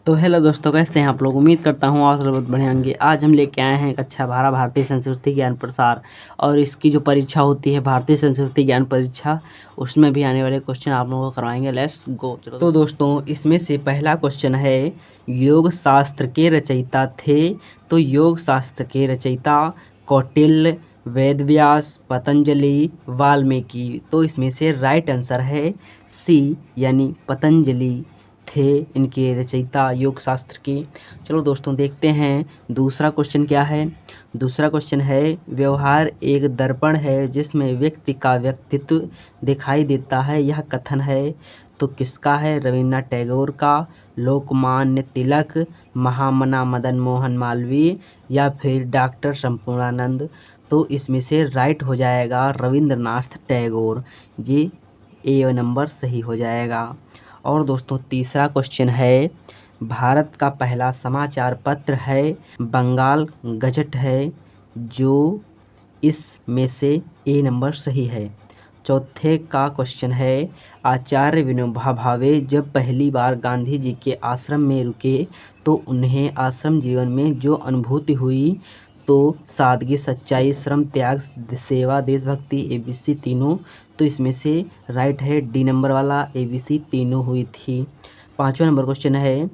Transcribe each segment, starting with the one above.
तो हेलो दोस्तों, कैसे हैं आप लोग। उम्मीद करता हूँ आप सब बहुत बढ़िया होंगे। आज हम लेके आए हैं कक्षा 12 भारतीय संस्कृति ज्ञान प्रसार, और इसकी जो परीक्षा होती है भारतीय संस्कृति ज्ञान परीक्षा, उसमें भी आने वाले क्वेश्चन आप लोगों को करवाएंगे। Let's go. तो दोस्तों, इसमें से पहला क्वेश्चन है, योग शास्त्र के रचयिता थे। तो योग शास्त्र के रचयिता कौटिल्य, वेदव्यास, पतंजलि, वाल्मीकि। तो इसमें से राइट आंसर है सी, यानी पतंजलि थे इनके रचयिता योग शास्त्र के। चलो दोस्तों, देखते हैं दूसरा क्वेश्चन क्या है। दूसरा क्वेश्चन है, व्यवहार एक दर्पण है जिसमें व्यक्ति का व्यक्तित्व दिखाई देता है, यह कथन है। तो किसका है? रविन्द्रनाथ टैगोर का, लोकमान्य तिलक, महामना मदन मोहन मालवीय, या फिर डॉक्टर संपूर्णानंद। तो इसमें से राइट हो जाएगा रविन्द्रनाथ टैगोर। ये ए नंबर सही हो जाएगा। और दोस्तों, तीसरा क्वेश्चन है, भारत का पहला समाचार पत्र है बंगाल गजट है, जो इसमें से ए नंबर सही है। चौथे का क्वेश्चन है, आचार्य विनोबा भावे जब पहली बार गांधी जी के आश्रम में रुके तो उन्हें आश्रम जीवन में जो अनुभूति हुई, तो सादगी, सच्चाई, श्रम त्याग, सेवा, देशभक्ति, एबीसी तीनों। तो इसमें से राइट है डी नंबर वाला, एबीसी तीनों हुई थी। पांचवा नंबर क्वेश्चन है,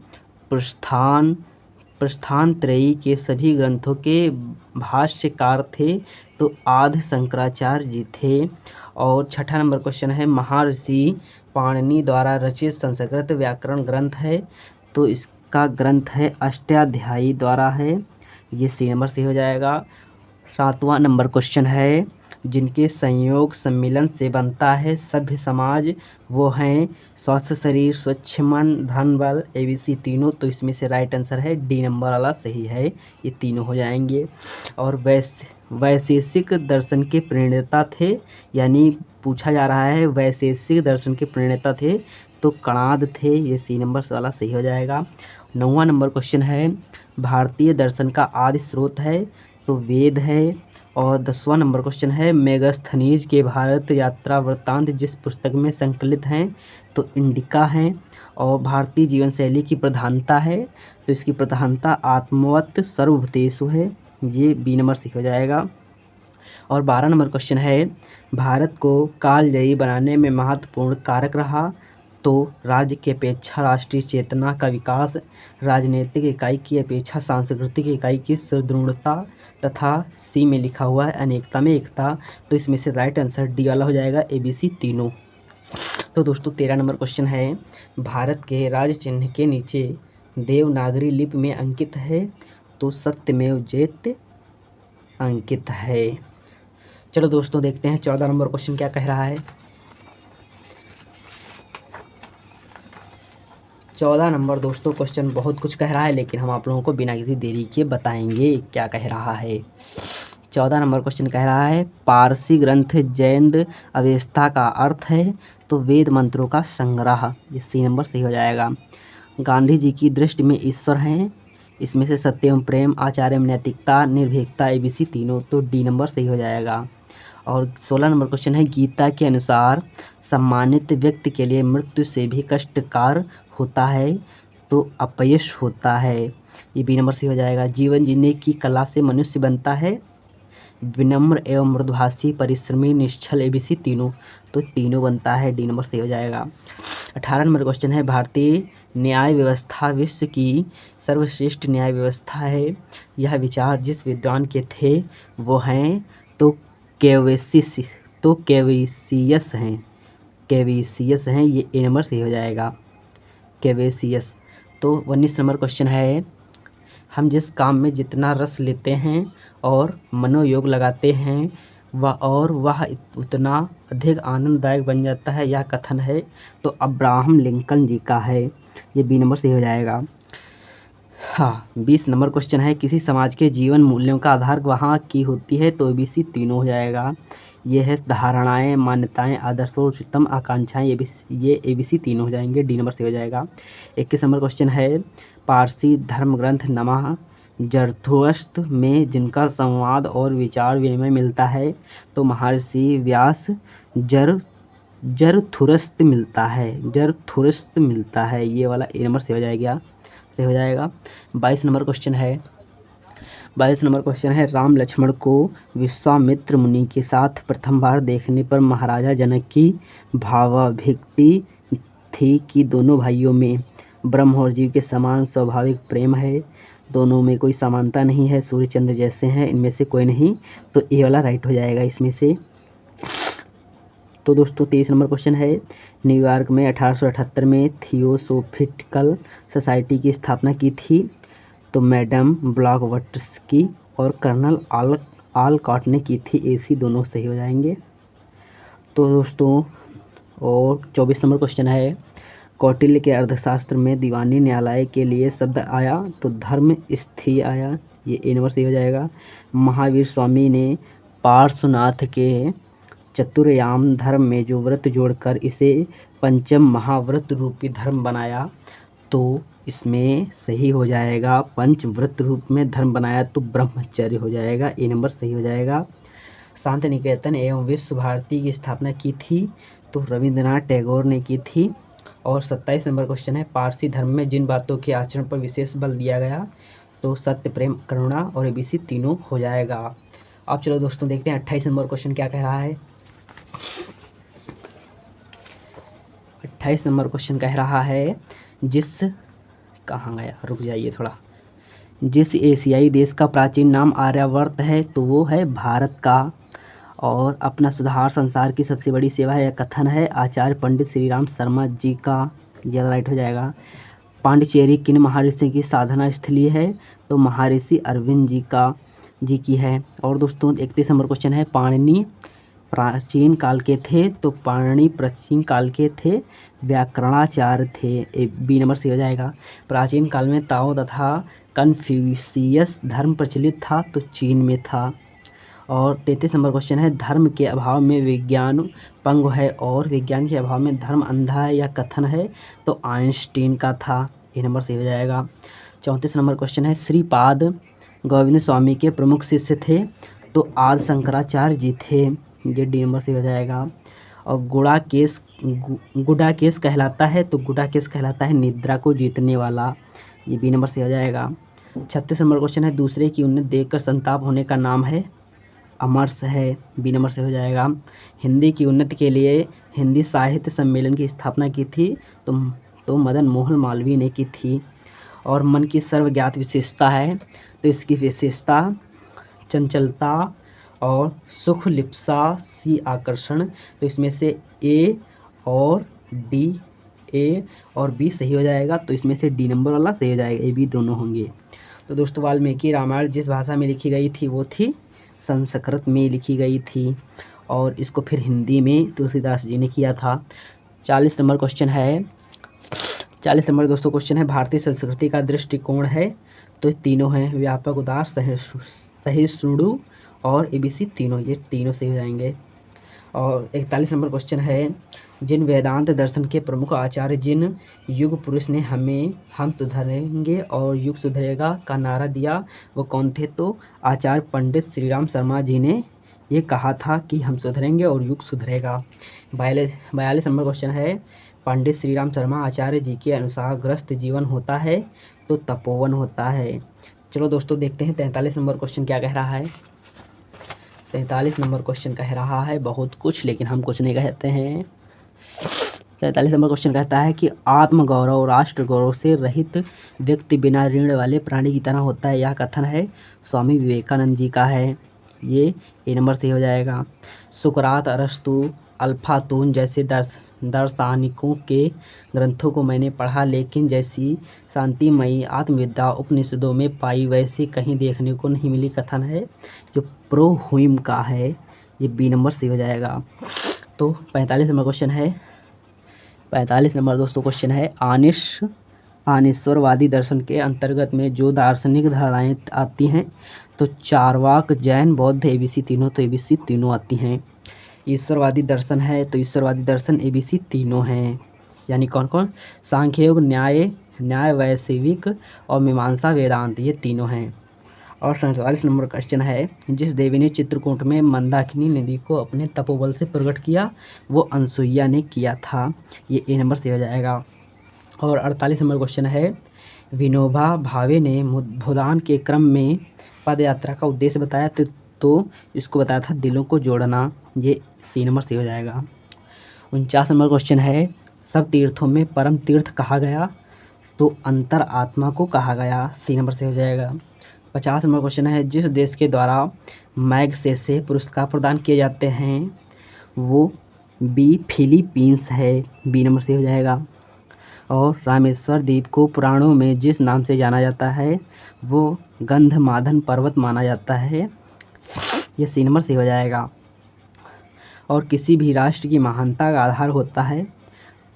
प्रस्थान त्रयी के सभी ग्रंथों के भाष्यकार थे। तो आदि शंकराचार्य जी थे। और छठा नंबर क्वेश्चन है, महर्षि पाणिनि द्वारा रचित संस्कृत व्याकरण ग्रंथ है। तो इसका ग्रंथ है अष्टाध्यायी द्वारा है। ये सी नंबर से हो जाएगा। सातवां नंबर क्वेश्चन है, जिनके संयोग सम्मिलन से बनता है सभ्य समाज, वो हैं स्वस्थ शरीर, स्वच्छ मन, धन बल, एबीसी तीनों। तो इसमें से राइट आंसर है डी नंबर वाला सही है, ये तीनों हो जाएंगे। और वैशेषिक दर्शन के प्रणेता थे, यानी पूछा जा रहा है वैशेषिक दर्शन के प्रणेता थे, तो कणाद थे। ये सी नंबर वाला सही हो जाएगा। 9वां नंबर क्वेश्चन है, भारतीय दर्शन का आदि स्रोत है, तो वेद है। और 10वां नंबर क्वेश्चन है, मेगास्थनीज के भारत यात्रा वृत्तांत जिस पुस्तक में संकलित हैं, तो इंडिका हैं। और भारतीय जीवन शैली की प्रधानता है, तो इसकी प्रधानता आत्मवत सर्वभूतेषु है। ये बी नंबर से हो जाएगा। और 12 नंबर क्वेश्चन है, भारत को कालजयी बनाने में महत्वपूर्ण कारक रहा, तो राज्य की अपेक्षा राष्ट्रीय चेतना का विकास, राजनीतिक इकाई की अपेक्षा सांस्कृतिक इकाई की सुदृढ़ता, तथा सी में लिखा हुआ है अनेकता में एकता। तो इसमें से राइट आंसर डी वाला हो जाएगा, एबीसी तीनों। तो दोस्तों, 13 नंबर क्वेश्चन है, भारत के राज्य चिन्ह के नीचे देवनागरी लिपि में अंकित है, तो सत्यमेव जयते अंकित है। चलो दोस्तों, देखते हैं 14 नंबर क्वेश्चन क्या कह रहा है। 14 नंबर दोस्तों क्वेश्चन बहुत कुछ कह रहा है, लेकिन हम आप लोगों को बिना किसी देरी के बताएंगे क्या कह रहा है। 14 नंबर क्वेश्चन कह रहा है, पारसी ग्रंथ जैन अवेस्ता का अर्थ है, तो वेद मंत्रों का संग्रह। ये सी नंबर सही हो जाएगा। गांधी जी की दृष्टि में ईश्वर हैं, इसमें से सत्य एवं प्रेम, आचार्य एवं नैतिकता, निर्भीकता, एबीसी तीनों। तो डी नंबर सही हो जाएगा। और 16 नंबर क्वेश्चन है, गीता के अनुसार सम्मानित व्यक्ति के लिए मृत्यु से भी कष्टकार होता है, तो अपयश होता है। ये बी नंबर से हो जाएगा। जीवन जीने की कला से मनुष्य बनता है विनम्र एवं मृदुभाषी, परिश्रमी, निश्चल, एबीसी तीनों। तो तीनों बनता है, डी नंबर से हो जाएगा। 18 नंबर क्वेश्चन है, भारतीय न्याय व्यवस्था विश्व की सर्वश्रेष्ठ न्याय व्यवस्था है, यह विचार जिस विद्वान के थे वो हैं, तो कैवेसियस हैं। ये ए नंबर से हो जाएगा, कैवेसियस। तो 19 नंबर क्वेश्चन है, हम जिस काम में जितना रस लेते हैं और मनोयोग लगाते हैं वह उतना अधिक आनंददायक बन जाता है, यह कथन है। तो अब्राहम लिंकन जी का है। ये बी नंबर से हो जाएगा। हाँ, 20 नंबर क्वेश्चन है, किसी समाज के जीवन मूल्यों का आधार वहाँ की होती है, तो एबीसी तीनों हो जाएगा। ये है धारणाएं, मान्यताएं, आदर्शों, उच्चतम आकांक्षाएं, ये एबीसी तीनों हो जाएंगे, डी नंबर से हो जाएगा। 21 नंबर क्वेश्चन है, पारसी धर्म ग्रंथ नमः जरथुस्त्र में जिनका संवाद और विचार विनिमय मिलता है, तो महर्षि व्यास जरथुरस्त मिलता है, जरथुरस्त मिलता है। ये वाला ए नंबर से हो जाएगा, से हो जाएगा। 22 नंबर क्वेश्चन है, 22 नंबर क्वेश्चन है, राम लक्ष्मण को विश्वामित्र मुनि के साथ प्रथम बार देखने पर महाराजा जनक की भावाभिक्ति थी कि दोनों भाइयों में ब्रह्म और जीव के समान स्वाभाविक प्रेम है, दोनों में कोई समानता नहीं है, सूर्य चंद्र जैसे हैं, इनमें से कोई नहीं। तो ए वाला राइट हो जाएगा इसमें से। तो दोस्तों 23 नंबर क्वेश्चन है, न्यूयॉर्क में 1878 में थियोसोफिटिकल सोसाइटी की स्थापना की थी। तो मैडम ब्लॉकवटस्की और कर्नल आलकॉट ने की थी। एसी दोनों सही हो जाएंगे। तो दोस्तों और 24 नंबर क्वेश्चन है, कौटिल्य के अर्थशास्त्र में दीवानी न्यायालय के लिए शब्द आया। तो धर्म स्थी आया, ये ए नंबर सही हो जाएगा। महावीर स्वामी ने पार्श्वनाथ के चतुर्याम धर्म में जो व्रत जोड़कर इसे पंचम महाव्रत रूपी धर्म बनाया। तो इसमें सही हो जाएगा, पंच व्रत रूप में धर्म बनाया तो ब्रह्मचर्य हो जाएगा, ए नंबर सही हो जाएगा। शांति निकेतन एवं विश्व भारती की स्थापना की थी। तो रविंद्रनाथ टैगोर ने की थी। और 27 नंबर क्वेश्चन है, पारसी धर्म में जिन बातों के आचरण पर विशेष बल दिया गया। तो सत्य, प्रेम, करुणा और एबीसी तीनों हो जाएगा। अब चलो दोस्तों देखते हैं 28 नंबर क्वेश्चन क्या कह रहा है। 28 नंबर क्वेश्चन कह रहा है, जिस कहाँ गया, रुक जाइए थोड़ा। जिस एशियाई देश का प्राचीन नाम आर्यावर्त है तो वो है भारत का। और अपना सुधार संसार की सबसे बड़ी सेवा है, यह कथन है आचार्य पंडित श्री राम शर्मा जी का। यह राइट हो जाएगा। पांडिचेरी किन महर्षि की साधना स्थली है। तो महर्षि अरविंद जी की है। और दोस्तों 31 नंबर क्वेश्चन है, पाणिनि प्राचीन काल के थे। तो पाणिनि प्राचीन काल के थे, व्याकरणाचार्य थे, बी नंबर से हो जाएगा। प्राचीन काल में ताओ तथा कन्फ्यूशियस धर्म प्रचलित था। तो चीन में था। और 33 नंबर क्वेश्चन है, धर्म के अभाव में विज्ञान पंगु है और विज्ञान के अभाव में धर्म अंधा है, यह कथन है। तो आइंस्टीन का था, ए नंबर से हो जाएगा। 34 नंबर क्वेश्चन है, श्रीपाद गोविंद स्वामी के प्रमुख शिष्य थे। तो आदि शंकराचार्य जी थे, ये डी नंबर से हो जाएगा। और गुडाकेश कहलाता है। तो गुडाकेश कहलाता है निद्रा को जीतने वाला, ये बी नंबर से हो जाएगा। 36 नंबर क्वेश्चन है, दूसरे की उन्नति देखकर संताप होने का नाम है, अमर्ष है, बी नंबर से हो जाएगा। हिंदी की उन्नति के लिए हिंदी साहित्य सम्मेलन की स्थापना की थी। तो मदन मोहन मालवीय ने की थी। और मन की सर्वज्ञात विशेषता है। तो इसकी विशेषता चंचलता और सुख लिप्सा सी आकर्षण। तो इसमें से ए और बी सही हो जाएगा। तो इसमें से डी नंबर वाला सही हो जाएगा, ए बी दोनों होंगे। तो दोस्तों वाल्मीकि रामायण जिस भाषा में लिखी गई थी वो थी संस्कृत में लिखी गई थी। और इसको फिर हिंदी में तुलसीदास जी ने किया था। 40 नंबर क्वेश्चन है, 40 नंबर दोस्तों क्वेश्चन है, भारतीय संस्कृति का दृष्टिकोण है। तो तीनों हैं, व्यापक, उदार, सहिष्णु और एबीसी तीनों, ये तीनों सही हो जाएंगे। और 41 नंबर क्वेश्चन है, जिन वेदांत दर्शन के प्रमुख आचार्य जिन युग पुरुष ने हम सुधरेंगे और युग सुधरेगा का नारा दिया वो कौन थे। तो आचार्य पंडित श्री राम शर्मा जी ने ये कहा था कि हम सुधरेंगे और युग सुधरेगा। 42 नंबर क्वेश्चन है, पंडित श्री राम शर्मा आचार्य जी के अनुसार ग्रस्त जीवन होता है तो तपोवन होता है। चलो दोस्तों देखते हैं 43 नंबर क्वेश्चन क्या कह रहा है। 43 नंबर क्वेश्चन कह रहा है बहुत कुछ, लेकिन हम कुछ नहीं कहते हैं। 43 नंबर क्वेश्चन कहता है कि आत्मगौरव राष्ट्र गौरव से रहित व्यक्ति बिना ऋण वाले प्राणी की तरह होता है, यह कथन है स्वामी विवेकानंद जी का है, ये ए नंबर से हो जाएगा। सुकरात, अरस्तु, अल्फातून जैसे दार्शनिकों के ग्रंथों को मैंने पढ़ा, लेकिन जैसी शांतिमयी आत्मविद्या उपनिषदों में पाई वैसी कहीं देखने को नहीं मिली, कथन है जो प्रो हुइम का है, ये बी नंबर से हो जाएगा। तो 45 नंबर क्वेश्चन है, 45 नंबर दोस्तों क्वेश्चन है, आनिश्वरवादी दर्शन के अंतर्गत में जो दार्शनिक धारणाएं आती हैं। तो चारवाक, जैन, बौद्ध, एबीसी तीनों, तो एबीसी तीनों आती हैं। ईश्वरवादी दर्शन है तो ईश्वरवादी दर्शन एबीसी तीनों हैं, यानी कौन कौन, सांख्य योग, न्याय वैशेषिक और मीमांसा वेदांत, ये तीनों हैं। और 47 नंबर क्वेश्चन है, जिस देवी ने चित्रकूट में मंदाकिनी नदी को अपने तपोबल से प्रकट किया वो अनसुईया ने किया था। ये ए नंबर से हो जाएगा। और 48 नंबर क्वेश्चन है, विनोबा भावे ने भूदान के क्रम में पद यात्रा का उद्देश्य बताया तो इसको बताया था दिलों को जोड़ना। ये सी नंबर से हो जाएगा। 49 नंबर क्वेश्चन है, सब तीर्थों में परम तीर्थ कहा गया तो अंतर आत्मा को कहा गया। सी नंबर से हो जाएगा। 50 नंबर क्वेश्चन है, जिस देश के द्वारा मैगसेसे पुरस्कार प्रदान किए जाते हैं वो बी फिलीपींस है। बी नंबर से हो जाएगा। और रामेश्वर द्वीप को पुराणों में जिस नाम से जाना जाता है वो गंधमादन पर्वत माना जाता है। ये सी नंबर से हो जाएगा। और किसी भी राष्ट्र की महानता का आधार होता है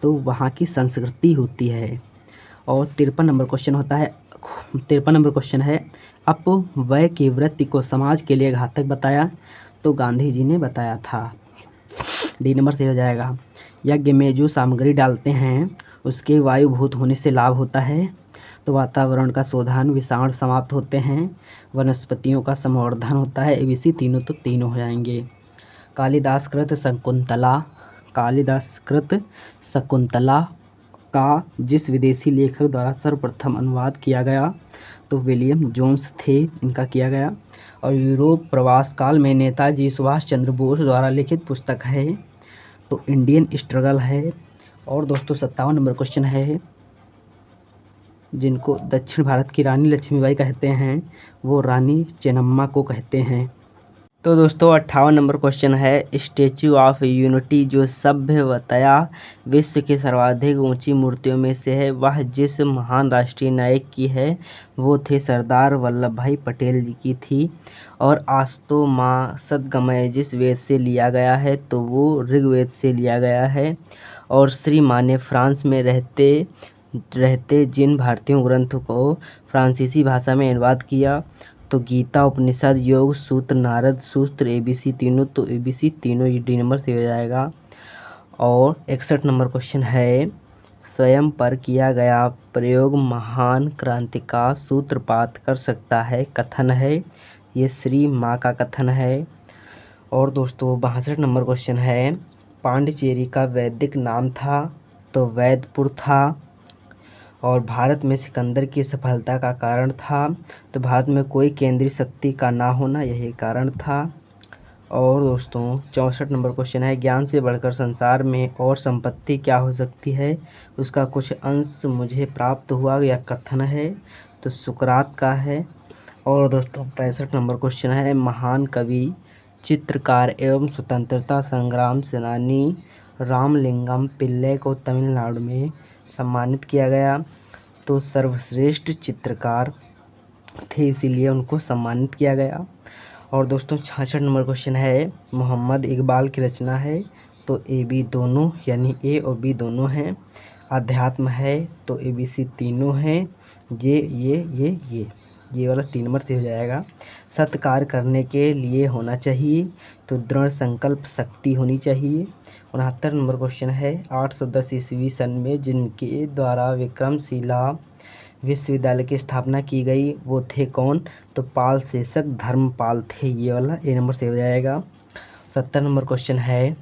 तो वहाँ की संस्कृति होती है। और 53 नंबर क्वेश्चन होता है, 53 नंबर क्वेश्चन है, अपव्यय की वृत्ति को समाज के लिए घातक बताया तो गांधी जी ने बताया था। डी नंबर से हो जाएगा। यज्ञ में जो सामग्री डालते हैं उसके वायुभूत होने से लाभ होता है तो वातावरण का शोधन, विषाणु समाप्त होते हैं, वनस्पतियों का संवर्धन होता है। एबीसी तीनों तो तीनों हो जाएंगे। कालिदास कृत शकुंतला का जिस विदेशी लेखक द्वारा सर्वप्रथम अनुवाद किया गया तो विलियम जोन्स थे, इनका किया गया। और यूरोप प्रवास काल में नेताजी सुभाष चंद्र बोस द्वारा लिखित पुस्तक है तो इंडियन स्ट्रगल है। और दोस्तों 57 नंबर क्वेश्चन है, जिनको दक्षिण भारत की रानी लक्ष्मीबाई कहते हैं वो रानी चेन्नम्मा को कहते हैं। तो दोस्तों 58 नंबर क्वेश्चन है, स्टैचू ऑफ यूनिटी जो सभ्यतया विश्व की सर्वाधिक ऊंची मूर्तियों में से है वह जिस महान राष्ट्रीय नायक की है वो थे सरदार वल्लभ भाई पटेल जी की थी। और आस्तो माँ सदगमय जिस वेद से लिया गया है तो वो ऋग्वेद से लिया गया है। और श्री माँ ने फ्रांस में रहते जिन भारतीय ग्रंथों को फ्रांसीसी भाषा में अनुवाद किया तो गीता, उपनिषद, योग सूत्र, नारद सूत्र, एबीसी तीनों तो एबीसी तीनों ये डी नंबर से हो जाएगा। और 61 नंबर क्वेश्चन है, स्वयं पर किया गया प्रयोग महान क्रांति का सूत्रपात कर सकता है कथन है। ये श्री माँ का कथन है। और दोस्तों 62 नंबर क्वेश्चन है, पांडिचेरी का वैदिक नाम था तो वैदपुर था। और भारत में सिकंदर की सफलता का कारण था तो भारत में कोई केंद्रीय शक्ति का ना होना यही कारण था। और दोस्तों 64 नंबर क्वेश्चन है, ज्ञान से बढ़कर संसार में और संपत्ति क्या हो सकती है उसका कुछ अंश मुझे प्राप्त हुआ यह कथन है तो सुकरात का है। और दोस्तों 65 नंबर क्वेश्चन है, महान कवि, चित्रकार एवं स्वतंत्रता संग्राम सेनानी रामलिंगम पिल्ले को तमिलनाडु में सम्मानित किया गया तो सर्वश्रेष्ठ चित्रकार थे इसीलिए उनको सम्मानित किया गया। और दोस्तों 66 नंबर क्वेश्चन है, मोहम्मद इकबाल की रचना है तो ए बी दोनों यानी ए और बी दोनों हैं। अध्यात्म है तो ए बी सी तीनों हैं। ये वाला 3 नंबर से हो जाएगा। सत्कार करने के लिए होना चाहिए तो दृढ़ संकल्प शक्ति होनी चाहिए। 69 नंबर क्वेश्चन है, 810 ईस्वी सन में जिनके द्वारा विक्रमशिला विश्वविद्यालय की स्थापना की गई वो थे कौन तो पाल शेषक धर्मपाल थे। ये वाला ए नंबर से हो जाएगा। 70 नंबर क्वेश्चन है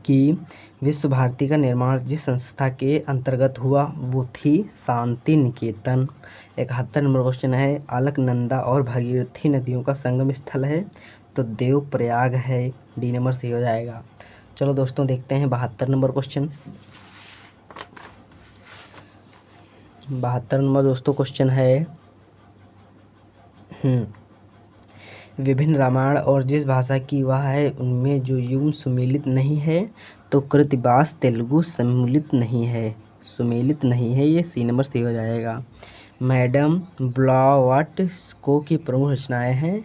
कि विश्व भारती का निर्माण जिस संस्था के अंतर्गत हुआ वो थी शांति निकेतन। 71 नंबर क्वेश्चन है, अलकनंदा और भागीरथी नदियों का संगम स्थल है तो देवप्रयाग है। डी नंबर से हो जाएगा। चलो दोस्तों देखते हैं 72 नंबर क्वेश्चन। 72 नंबर दोस्तों क्वेश्चन है, विभिन्न रामायण और जिस भाषा की वह है उनमें जो युग्म सुमेलित नहीं है तो कृतिवास तेलुगु सम्मिलित नहीं है। ये सी नंबर से हो जाएगा। मैडम ब्लावटस्को की प्रमुख रचनाएं हैं,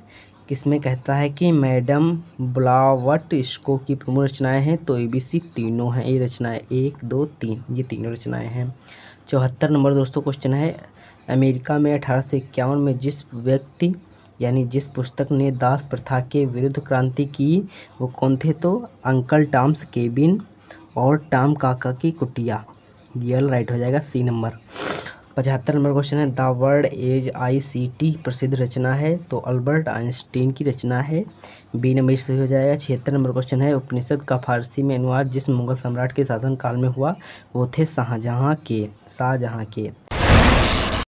किसमें कहता है कि मैडम ब्लावटस्को की प्रमुख रचनाएं हैं तो एबीसी तीनों हैं। ये रचनाएं 1, 2, 3 ये तीनों रचनाएं हैं। 74 नंबर दोस्तों क्वेश्चन है, अमेरिका में 1851 में जिस व्यक्ति यानी जिस पुस्तक ने दास प्रथा के विरुद्ध क्रांति की वो कौन थे तो अंकल टॉम्स केबिन और टॉम काका की कुटिया। ये राइट हो जाएगा सी नंबर। 75 नंबर क्वेश्चन है, द वर्ड एज ICT प्रसिद्ध रचना है, तो अल्बर्ट आइंस्टीन की रचना है। बी नंबर सही हो जाएगा। 76 नंबर क्वेश्चन है, उपनिषद का फारसी में अनुवाद जिस मुगल सम्राट के शासनकाल में हुआ वो थे शाहजहाँ के।